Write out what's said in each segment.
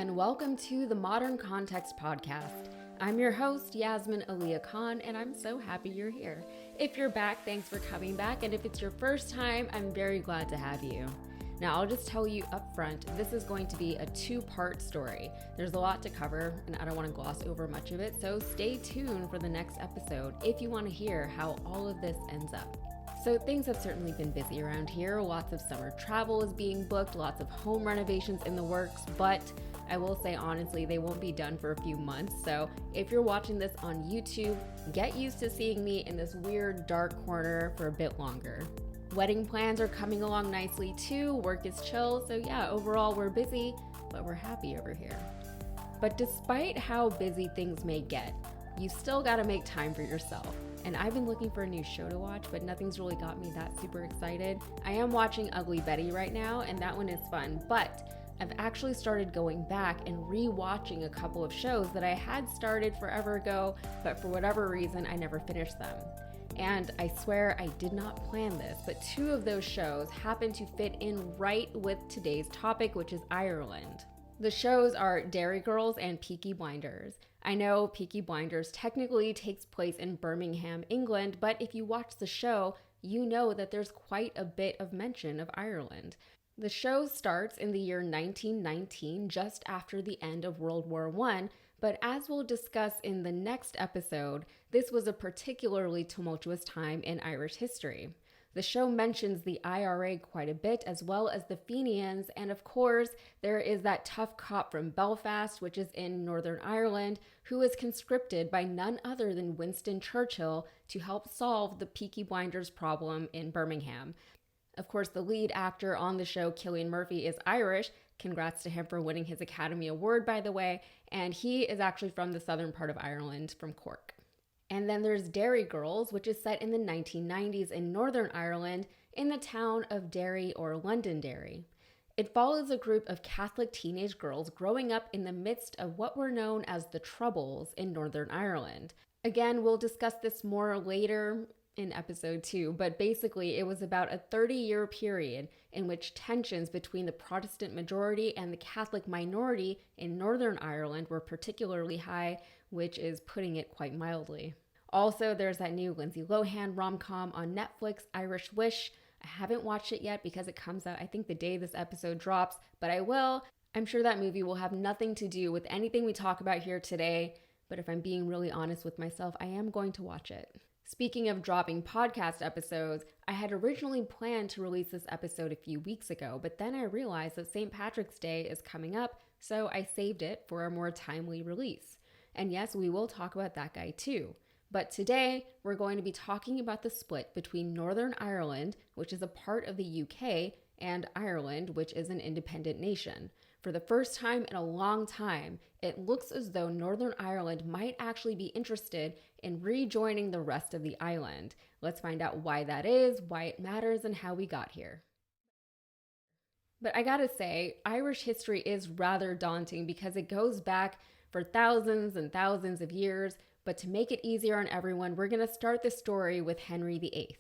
and welcome to the Modern Context Podcast. I'm your host, Yasmin Aliyah Khan, and I'm so happy you're here. If you're back, thanks for coming back, and if it's your first time, I'm very glad to have you. Now, I'll just tell you up front, this is going to be a two-part story. There's a lot to cover, and I don't want to gloss over much of it, so stay tuned for the next episode if you want to hear how all of this ends up. So things have certainly been busy around here. Lots of summer travel is being booked, lots of home renovations in the works, but I will say honestly, they won't be done for a few months. So if you're watching this on YouTube, get used to seeing me in this weird dark corner for a bit longer. Wedding plans are coming along nicely too. Work is chill. So yeah, overall we're busy, but we're happy over here. But despite how busy things may get, you still gotta make time for yourself. And I've been looking for a new show to watch, but nothing's really got me that super excited. I am watching Ugly Betty right now, and that one is fun, but I've actually started going back and re-watching a couple of shows that I had started forever ago, but for whatever reason, I never finished them. And I swear I did not plan this, but two of those shows happen to fit in right with today's topic, which is Ireland. The shows are Derry Girls and Peaky Blinders. I know Peaky Blinders technically takes place in Birmingham, England, but if you watch the show, you know that there's quite a bit of mention of Ireland. The show starts in the year 1919, just after the end of World War I, but as we'll discuss in the next episode, this was a particularly tumultuous time in Irish history. The show mentions the IRA quite a bit, as well as the Fenians, and of course, there is that tough cop from Belfast, which is in Northern Ireland, who is conscripted by none other than Winston Churchill to help solve the Peaky Blinders problem in Birmingham. Of course, the lead actor on the show, Cillian Murphy, is Irish. Congrats to him for winning his Academy Award, by the way, and he is actually from the southern part of Ireland, from Cork. And then there's Derry Girls, which is set in the 1990s in Northern Ireland in the town of Derry or Londonderry. It follows a group of Catholic teenage girls growing up in the midst of what were known as the Troubles in Northern Ireland. Again, we'll discuss this more later in episode 2, but basically it was about a 30-year period in which tensions between the Protestant majority and the Catholic minority in Northern Ireland were particularly high, which is putting it quite mildly. Also, there's that new Lindsay Lohan rom-com on Netflix, Irish Wish. I haven't watched it yet because it comes out, I think, the day this episode drops, but I will. I'm sure that movie will have nothing to do with anything we talk about here today, but if I'm being really honest with myself, I am going to watch it. Speaking of dropping podcast episodes, I had originally planned to release this episode a few weeks ago, but then I realized that St. Patrick's Day is coming up, so I saved it for a more timely release. And yes, we will talk about that guy too. But today, we're going to be talking about the split between Northern Ireland, which is a part of the UK, and Ireland, which is an independent nation. For the first time in a long time, it looks as though Northern Ireland might actually be interested in rejoining the rest of the island. Let's find out why that is, why it matters, and how we got here. But I gotta say, Irish history is rather daunting because it goes back for thousands and thousands of years, but to make it easier on everyone, we're gonna start the story with Henry VIII.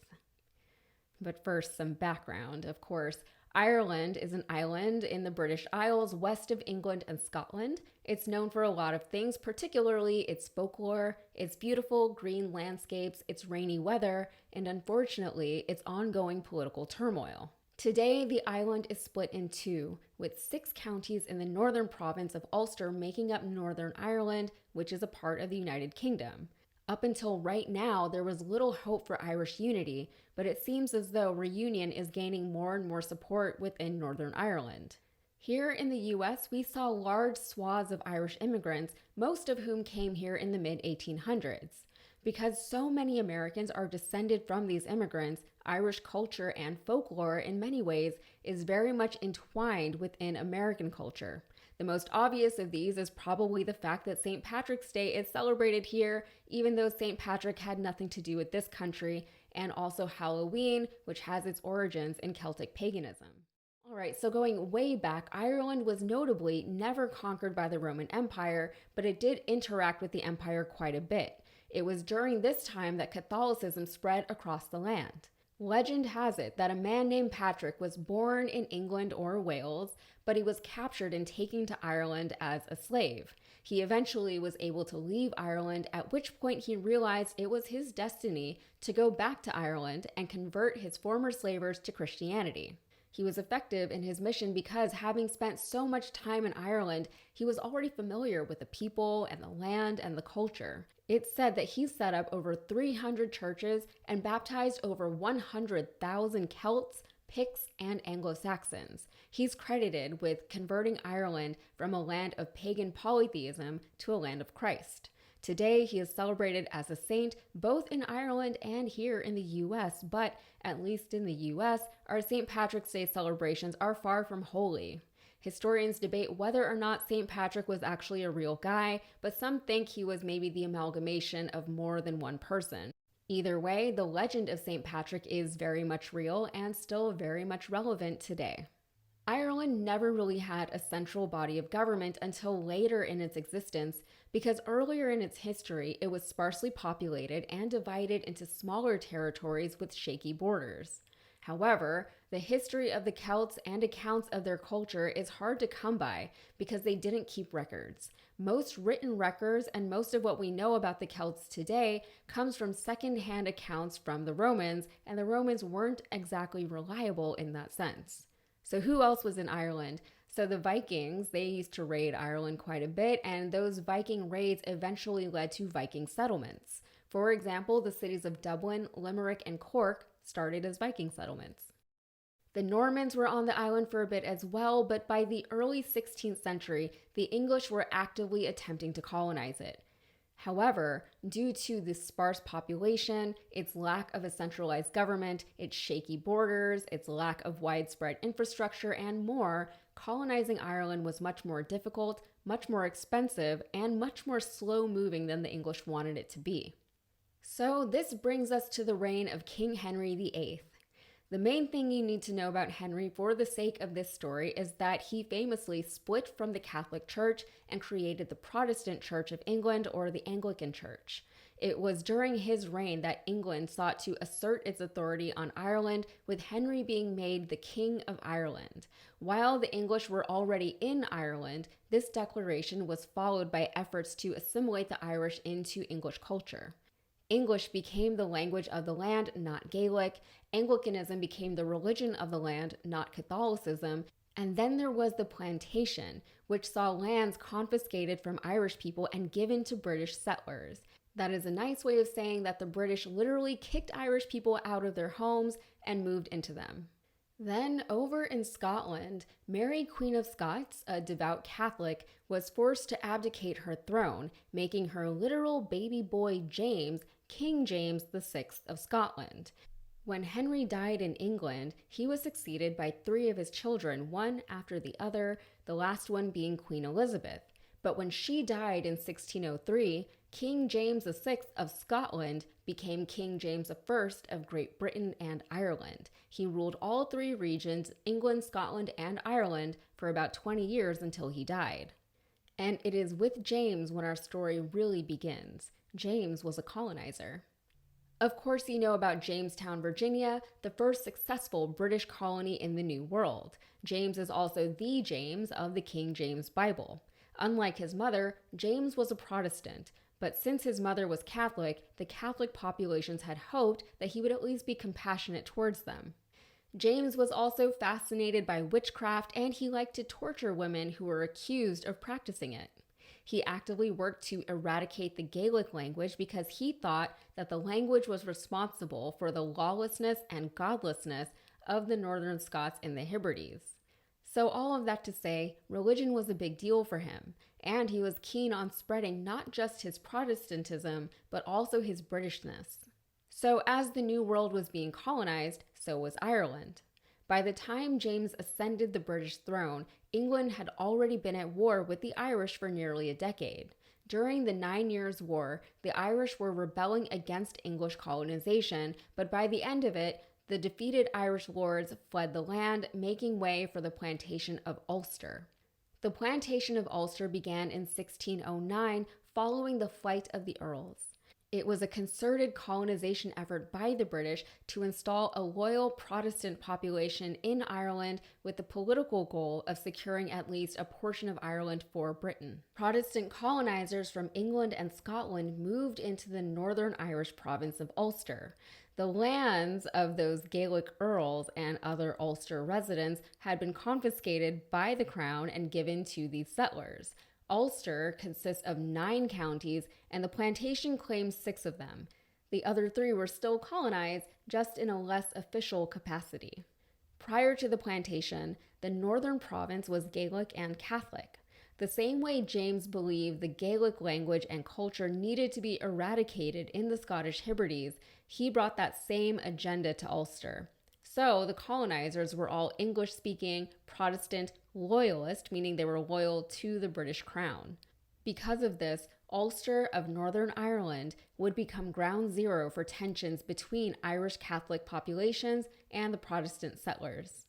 But first, some background, of course. Ireland is an island in the British Isles west of England and Scotland. It's known for a lot of things, particularly its folklore, its beautiful green landscapes, its rainy weather, and unfortunately, its ongoing political turmoil. Today, the island is split in two, with 6 counties in the northern province of Ulster making up Northern Ireland, which is a part of the United Kingdom. Up until right now, there was little hope for Irish unity, but it seems as though reunion is gaining more and more support within Northern Ireland. Here in the US, we saw large swaths of Irish immigrants, most of whom came here in the mid-1800s. Because so many Americans are descended from these immigrants, Irish culture and folklore in many ways is very much entwined within American culture. The most obvious of these is probably the fact that St. Patrick's Day is celebrated here, even though St. Patrick had nothing to do with this country, and also Halloween, which has its origins in Celtic paganism. All right, so going way back, Ireland was notably never conquered by the Roman Empire, but it did interact with the empire quite a bit. It was during this time that Catholicism spread across the land. Legend has it that a man named Patrick was born in England or Wales, but he was captured and taken to Ireland as a slave. He eventually was able to leave Ireland, at which point he realized it was his destiny to go back to Ireland and convert his former slavers to Christianity. He was effective in his mission because, having spent so much time in Ireland, he was already familiar with the people and the land and the culture. It's said that he set up over 300 churches and baptized over 100,000 Celts, Picts, and Anglo-Saxons. He's credited with converting Ireland from a land of pagan polytheism to a land of Christ. Today, he is celebrated as a saint both in Ireland and here in the US, but at least in the US, our St. Patrick's Day celebrations are far from holy. Historians debate whether or not St. Patrick was actually a real guy, but some think he was maybe the amalgamation of more than one person. Either way, the legend of St. Patrick is very much real and still very much relevant today. Ireland never really had a central body of government until later in its existence, because earlier in its history it was sparsely populated and divided into smaller territories with shaky borders. However, the history of the Celts and accounts of their culture is hard to come by because they didn't keep records. Most written records and most of what we know about the Celts today comes from second-hand accounts from the Romans, and the Romans weren't exactly reliable in that sense. So who else was in Ireland? So the Vikings, they used to raid Ireland quite a bit, and those Viking raids eventually led to Viking settlements. For example, the cities of Dublin, Limerick, and Cork started as Viking settlements. The Normans were on the island for a bit as well, but by the early 16th century, the English were actively attempting to colonize it. However, due to the sparse population, its lack of a centralized government, its shaky borders, its lack of widespread infrastructure, and more, colonizing Ireland was much more difficult, much more expensive, and much more slow-moving than the English wanted it to be. So this brings us to the reign of King Henry VIII. The main thing you need to know about Henry for the sake of this story is that he famously split from the Catholic Church and created the Protestant Church of England, or the Anglican Church. It was during his reign that England sought to assert its authority on Ireland, with Henry being made the King of Ireland. While the English were already in Ireland, this declaration was followed by efforts to assimilate the Irish into English culture. English became the language of the land, not Gaelic. Anglicanism became the religion of the land, not Catholicism. And then there was the plantation, which saw lands confiscated from Irish people and given to British settlers. That is a nice way of saying that the British literally kicked Irish people out of their homes and moved into them. Then, over in Scotland, Mary, Queen of Scots, a devout Catholic, was forced to abdicate her throne, making her literal baby boy James King James VI of Scotland. When Henry died in England, he was succeeded by 3 of his children, one after the other, the last one being Queen Elizabeth. But when she died in 1603, King James VI of Scotland became King James I of Great Britain and Ireland. He ruled all 3 regions, England, Scotland, and Ireland, for about 20 years until he died. And it is with James when our story really begins. James was a colonizer. Of course, you know about Jamestown, Virginia, the first successful British colony in the New World. James is also the James of the King James Bible. Unlike his mother, James was a Protestant, but since his mother was Catholic, the Catholic populations had hoped that he would at least be compassionate towards them. James was also fascinated by witchcraft, and he liked to torture women who were accused of practicing it. He actively worked to eradicate the Gaelic language because he thought that the language was responsible for the lawlessness and godlessness of the Northern Scots in the Hebrides. So all of that to say, religion was a big deal for him, and he was keen on spreading not just his Protestantism, but also his Britishness. So as the New World was being colonized, so was Ireland. By the time James ascended the British throne, England had already been at war with the Irish for nearly a decade. During the 9 Years' War, the Irish were rebelling against English colonization, but by the end of it, the defeated Irish lords fled the land, making way for the plantation of Ulster. The plantation of Ulster began in 1609 following the flight of the Earls. It was a concerted colonization effort by the British to install a loyal Protestant population in Ireland with the political goal of securing at least a portion of Ireland for Britain. Protestant colonizers from England and Scotland moved into the Northern Irish province of Ulster. The lands of those Gaelic earls and other Ulster residents had been confiscated by the crown and given to these settlers. Ulster consists of 9 counties, and the plantation claims 6 of them. The other 3 were still colonized, just in a less official capacity. Prior to the plantation, the northern province was Gaelic and Catholic. The same way James believed the Gaelic language and culture needed to be eradicated in the Scottish Hebrides, he brought that same agenda to Ulster. So the colonizers were all English-speaking, Protestant, loyalist, meaning they were loyal to the British crown. Because of this, Ulster of Northern Ireland would become ground zero for tensions between Irish Catholic populations and the Protestant settlers.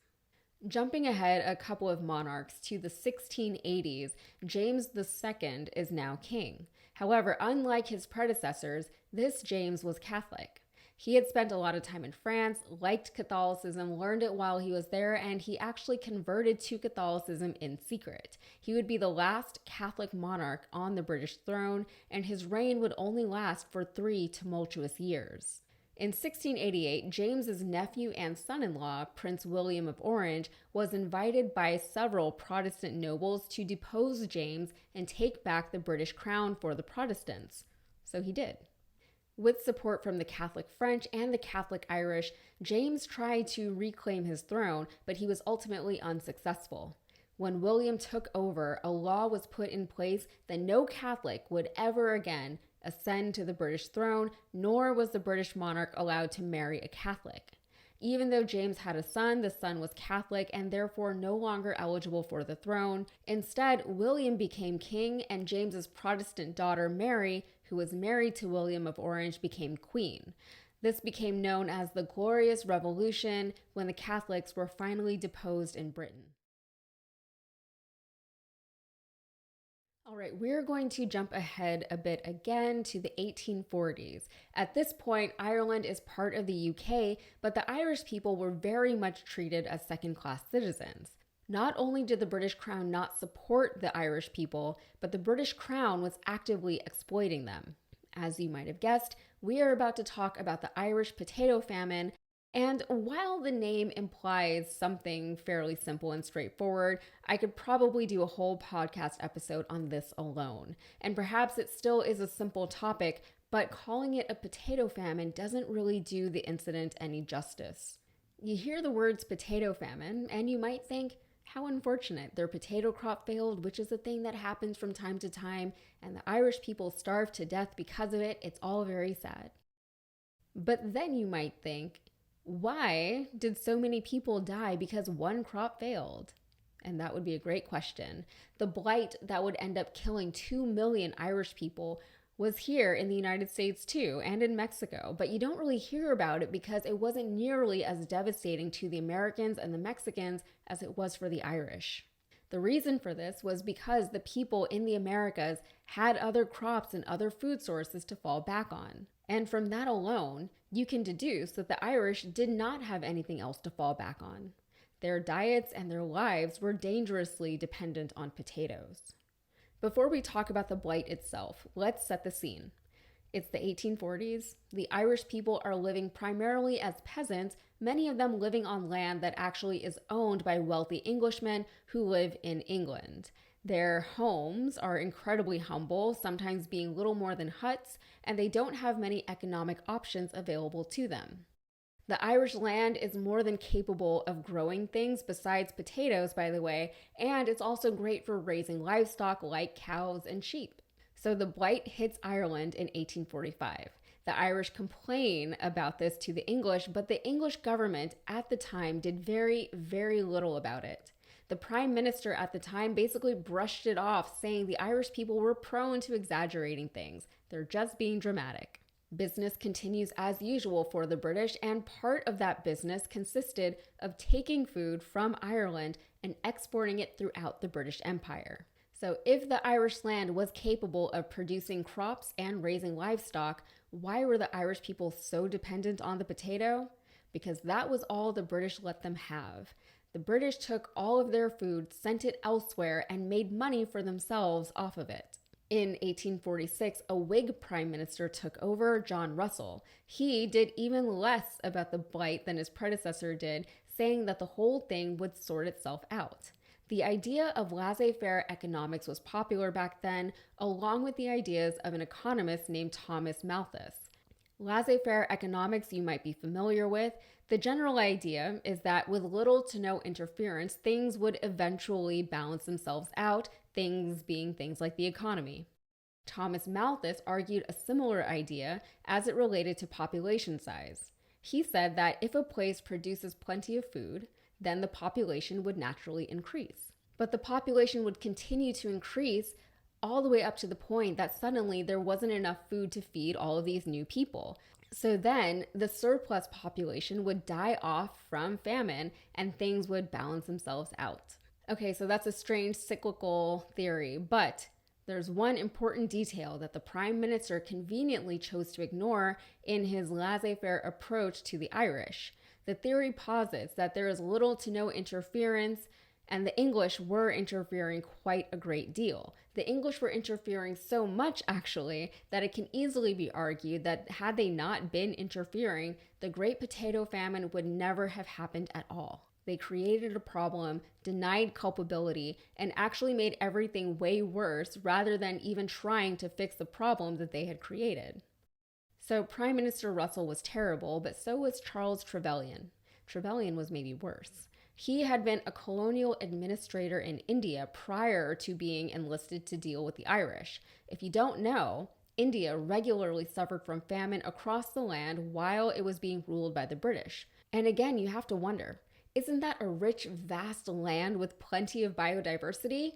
Jumping ahead a couple of monarchs to the 1680s, James II is now king. However, unlike his predecessors, this James was Catholic. He had spent a lot of time in France, liked Catholicism, learned it while he was there, and he actually converted to Catholicism in secret. He would be the last Catholic monarch on the British throne, and his reign would only last for 3 tumultuous years. In 1688, James's nephew and son-in-law, Prince William of Orange, was invited by several Protestant nobles to depose James and take back the British crown for the Protestants. So he did. With support from the Catholic French and the Catholic Irish, James tried to reclaim his throne, but he was ultimately unsuccessful. When William took over, a law was put in place that no Catholic would ever again ascend to the British throne, nor was the British monarch allowed to marry a Catholic. Even though James had a son, the son was Catholic and therefore no longer eligible for the throne. Instead, William became king, and James's Protestant daughter Mary, who was married to William of Orange, became queen. This became known as the Glorious Revolution, when the Catholics were finally deposed in Britain. All right, we're going to jump ahead a bit again to the 1840s. At this point, Ireland is part of the UK, but the Irish people were very much treated as second-class citizens. Not only did the British Crown not support the Irish people, but the British Crown was actively exploiting them. As you might have guessed, we are about to talk about the Irish potato famine. And while the name implies something fairly simple and straightforward, I could probably do a whole podcast episode on this alone. And perhaps it still is a simple topic, but calling it a potato famine doesn't really do the incident any justice. You hear the words potato famine, and you might think, how unfortunate. Their potato crop failed, which is a thing that happens from time to time, and the Irish people starved to death because of it. It's all very sad. But then you might think, why did so many people die because one crop failed? And that would be a great question. The blight that would end up killing 2 million Irish people was here in the United States too, and in Mexico, but you don't really hear about it because it wasn't nearly as devastating to the Americans and the Mexicans as it was for the Irish. The reason for this was because the people in the Americas had other crops and other food sources to fall back on. And from that alone, you can deduce that the Irish did not have anything else to fall back on. Their diets and their lives were dangerously dependent on potatoes. Before we talk about the blight itself, let's set the scene. It's the 1840s. The Irish people are living primarily as peasants, many of them living on land that actually is owned by wealthy Englishmen who live in England. Their homes are incredibly humble, sometimes being little more than huts, and they don't have many economic options available to them. The Irish land is more than capable of growing things besides potatoes, by the way, and it's also great for raising livestock like cows and sheep. So the blight hits Ireland in 1845. The Irish complain about this to the English, but the English government at the time did very, very little about it. The prime minister at the time basically brushed it off, saying the Irish people were prone to exaggerating things. They're just being dramatic. Business continues as usual for the British, and part of that business consisted of taking food from Ireland and exporting it throughout the British Empire. So, if the Irish land was capable of producing crops and raising livestock, why were the Irish people so dependent on the potato? Because that was all the British let them have. The British took all of their food, sent it elsewhere, and made money for themselves off of it. In 1846, a Whig prime minister took over, John Russell. He did even less about the blight than his predecessor did, saying that the whole thing would sort itself out. The idea of laissez-faire economics was popular back then, along with the ideas of an economist named Thomas Malthus. Laissez-faire economics you might be familiar with. The general idea is that with little to no interference, things would eventually balance themselves out, things being things like the economy. Thomas Malthus argued a similar idea as it related to population size. He said that if a place produces plenty of food, then the population would naturally increase. But the population would continue to increase all the way up to the point that suddenly there wasn't enough food to feed all of these new people. So then the surplus population would die off from famine and things would balance themselves out. Okay, so that's a strange cyclical theory, but there's one important detail that the Prime Minister conveniently chose to ignore in his laissez-faire approach to the Irish. The theory posits that there is little to no interference, and the English were interfering quite a great deal. The English were interfering so much, actually, that it can easily be argued that had they not been interfering, the Great Potato Famine would never have happened at all. They created a problem, denied culpability, and actually made everything way worse rather than even trying to fix the problem that they had created. So Prime Minister Russell was terrible, but so was Charles Trevelyan. Trevelyan was maybe worse. He had been a colonial administrator in India prior to being enlisted to deal with the Irish. If you don't know, India regularly suffered from famine across the land while it was being ruled by the British. And again, you have to wonder, isn't that a rich, vast land with plenty of biodiversity?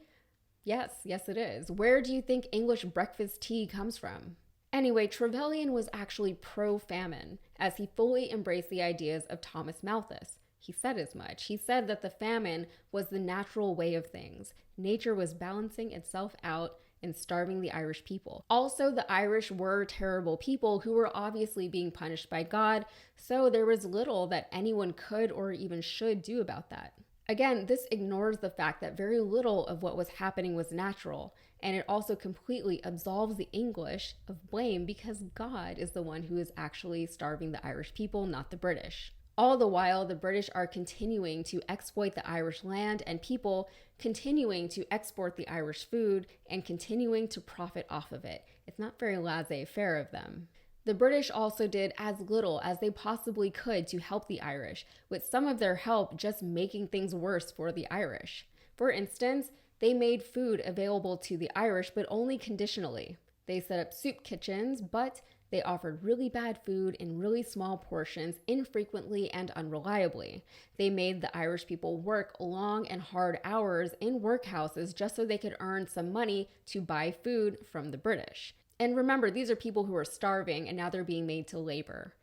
Yes, it is. Where do you think English breakfast tea comes from? Anyway, Trevelyan was actually pro-famine, as he fully embraced the ideas of Thomas Malthus. He said as much. He said that the famine was the natural way of things. Nature was balancing itself out and starving the Irish people. Also, the Irish were terrible people who were obviously being punished by God, so there was little that anyone could or even should do about that. Again, this ignores the fact that very little of what was happening was natural, and it also completely absolves the English of blame because God is the one who is actually starving the Irish people, not the British. All the while, the British are continuing to exploit the Irish land and people, continuing to export the Irish food, and continuing to profit off of it. It's not very laissez-faire of them. The British also did as little as they possibly could to help the Irish, with some of their help just making things worse for the Irish. For instance, they made food available to the Irish, but only conditionally. They set up soup kitchens, but they offered really bad food in really small portions, infrequently and unreliably. They made the Irish people work long and hard hours in workhouses just so they could earn some money to buy food from the British. And remember, these are people who are starving and now they're being made to labor.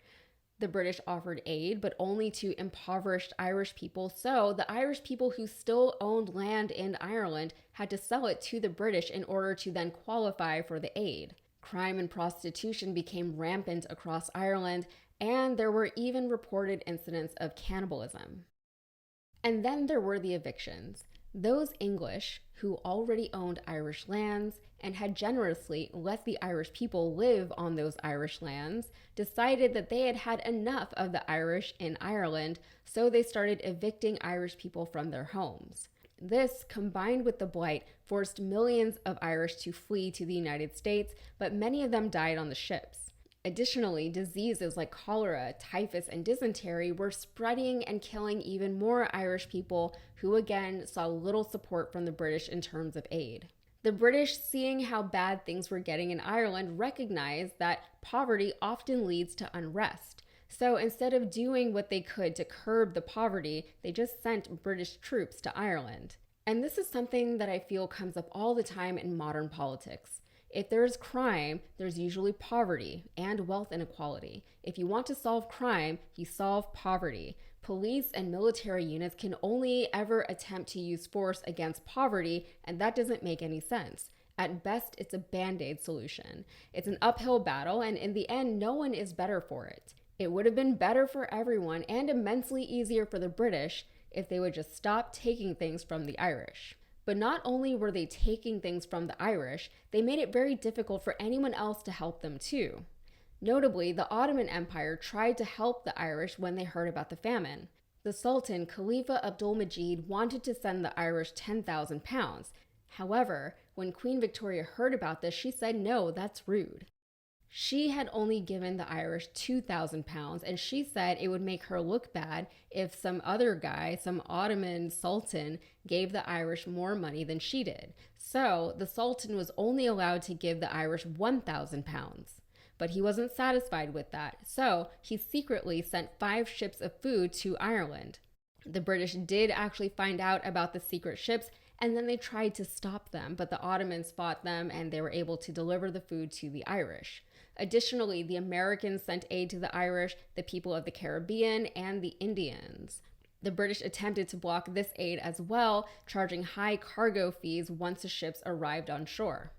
The British offered aid, but only to impoverished Irish people, so the Irish people who still owned land in Ireland had to sell it to the British in order to then qualify for the aid. Crime and prostitution became rampant across Ireland, and there were even reported incidents of cannibalism. And then there were the evictions. Those English who already owned Irish lands and had generously let the Irish people live on those Irish lands decided that they had had enough of the Irish in Ireland, so they started evicting Irish people from their homes. This, combined with the blight, forced millions of Irish to flee to the United States, but many of them died on the ships. Additionally, diseases like cholera, typhus, and dysentery were spreading and killing even more Irish people who again saw little support from the British in terms of aid. The British, seeing how bad things were getting in Ireland, recognized that poverty often leads to unrest. So instead of doing what they could to curb the poverty, they just sent British troops to Ireland. And this is something that I feel comes up all the time in modern politics. If there's crime, there's usually poverty and wealth inequality. If you want to solve crime, you solve poverty. Police and military units can only ever attempt to use force against poverty, and that doesn't make any sense. At best, it's a band-aid solution. It's an uphill battle, and in the end, no one is better for it. It would have been better for everyone and immensely easier for the British if they would just stop taking things from the Irish. But not only were they taking things from the Irish, they made it very difficult for anyone else to help them too. Notably, the Ottoman Empire tried to help the Irish when they heard about the famine. The Sultan, Khalifa Abdul-Majid, wanted to send the Irish £10,000. However, when Queen Victoria heard about this, she said, no, that's rude. She had only given the Irish £2,000, and she said it would make her look bad if some other guy, some Ottoman sultan, gave the Irish more money than she did. So the Sultan was only allowed to give the Irish £1,000. But he wasn't satisfied with that, so he secretly sent 5 ships of food to Ireland. The British did actually find out about the secret ships, and then they tried to stop them, but the Ottomans fought them and they were able to deliver the food to the Irish. Additionally, the Americans sent aid to the Irish, the people of the Caribbean, and the Indians. The British attempted to block this aid as well, charging high cargo fees once the ships arrived on shore.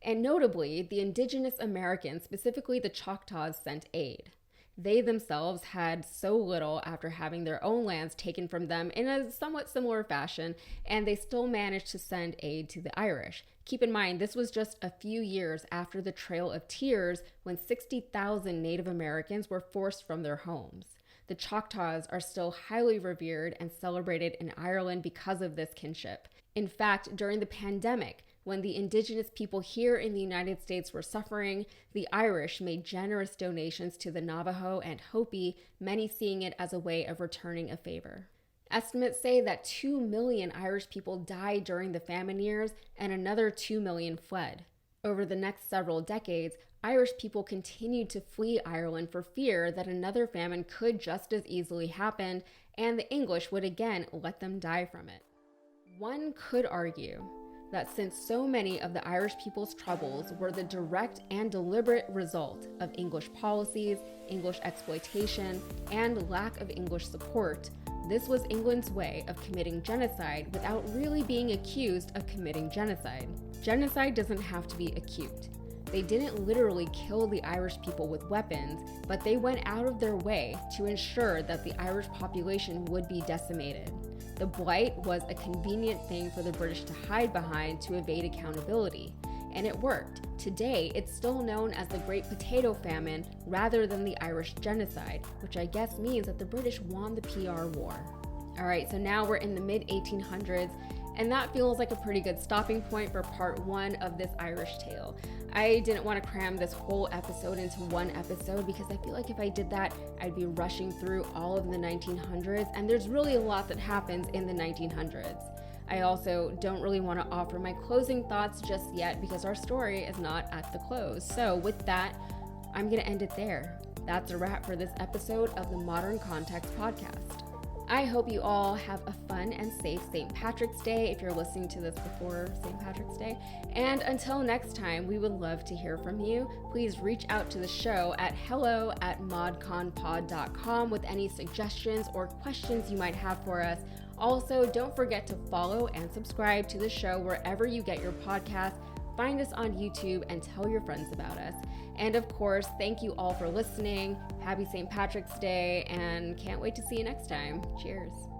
And notably, the indigenous Americans, specifically the Choctaws, sent aid. They themselves had so little after having their own lands taken from them in a somewhat similar fashion, and they still managed to send aid to the Irish. Keep in mind, this was just a few years after the Trail of Tears, when 60,000 Native Americans were forced from their homes. The Choctaws are still highly revered and celebrated in Ireland because of this kinship. In fact, during the pandemic, when the indigenous people here in the United States were suffering, the Irish made generous donations to the Navajo and Hopi, many seeing it as a way of returning a favor. Estimates say that 2 million Irish people died during the famine years and another 2 million fled. Over the next several decades, Irish people continued to flee Ireland for fear that another famine could just as easily happen, and the English would again let them die from it. One could argue that since so many of the Irish people's troubles were the direct and deliberate result of English policies, English exploitation, and lack of English support, this was England's way of committing genocide without really being accused of committing genocide. Genocide doesn't have to be acute. They didn't literally kill the Irish people with weapons, but they went out of their way to ensure that the Irish population would be decimated. The blight was a convenient thing for the British to hide behind to evade accountability, and it worked. Today, it's still known as the Great Potato Famine rather than the Irish Genocide, which I guess means that the British won the PR war. All right, so now we're in the mid-1800s, and that feels like a pretty good stopping point for part 1 of this Irish tale. I didn't want to cram this whole episode into one episode because I feel like if I did that, I'd be rushing through all of the 1900s, and there's really a lot that happens in the 1900s. I also don't really want to offer my closing thoughts just yet because our story is not at the close. So with that, I'm going to end it there. That's a wrap for this episode of the Modern Context Podcast. I hope you all have a fun and safe St. Patrick's Day if you're listening to this before St. Patrick's Day. And until next time, we would love to hear from you. Please reach out to the show at hello@modconpod.com with any suggestions or questions you might have for us. Also, don't forget to follow and subscribe to the show wherever you get your podcast. Find us on YouTube and tell your friends about us. And of course, thank you all for listening. Happy St. Patrick's Day, and can't wait to see you next time. Cheers.